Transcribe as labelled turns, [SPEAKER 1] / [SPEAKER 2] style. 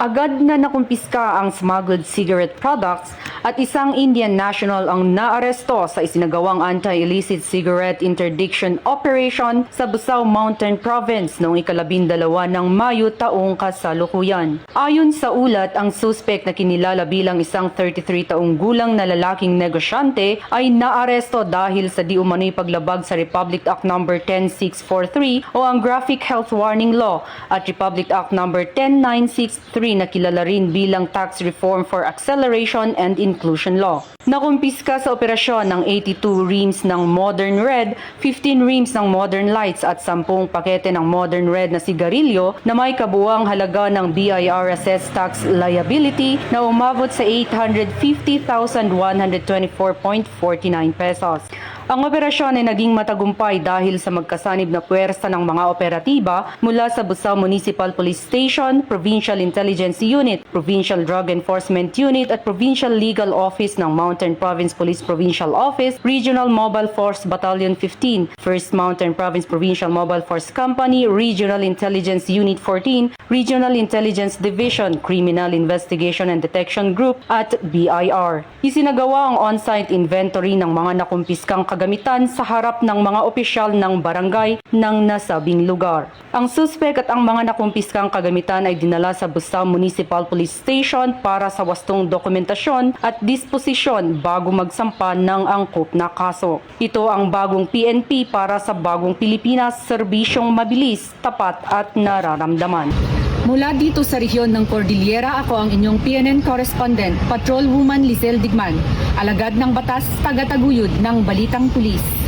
[SPEAKER 1] Agad na nakumpiska ang smuggled cigarette products at isang Indian national ang naaresto sa isinagawang anti-illicit cigarette interdiction operation sa Busao Mountain Province noong ika-12 ng Mayo taong kasalukuyan. Ayon sa ulat, ang suspect na kinilala bilang isang 33 taong gulang na lalaking negosyante ay naaresto dahil sa di umano'y paglabag sa Republic Act No. 10643 o ang Graphic Health Warning Law at Republic Act No. 10963 na kilala rin bilang Tax Reform for Acceleration and Inclusion Law. Nakumpiska sa operasyon ng 82 reams ng Modern Red, 15 reams ng Modern Lights at 10 pakete ng Modern Red na sigarilyo na may kabuuang halaga ng BIR assessed tax liability na umabot sa 850,124.49 pesos. Ang operasyon ay naging matagumpay dahil sa magkasanib na puwersa ng mga operatiba mula sa Busao Municipal Police Station, Provincial Intelligence Unit, Provincial Drug Enforcement Unit at Provincial Legal Office ng Mountain Province Police Provincial Office, Regional Mobile Force Battalion 15, 1st Mountain Province Provincial Mobile Force Company, Regional Intelligence Unit 14, Regional Intelligence Division, Criminal Investigation and Detection Group at BIR. Isinagawa ang on-site inventory ng mga nakumpiskang kagamitan sa harap ng mga opisyal ng barangay ng nasabing lugar. Ang suspek at ang mga nakumpiskang kagamitan ay dinala sa Busao Municipal Police Station para sa wastong dokumentasyon at disposisyon bago magsampa ng angkop na kaso. Ito ang bagong PNP para sa bagong Pilipinas, serbisyong mabilis, tapat at nararamdaman. Mula dito sa rehiyon ng Cordillera, ako ang inyong PNN correspondent, Patrolwoman Lizelle Digman, alagad ng batas, tagataguyod ng Balitang Pulis.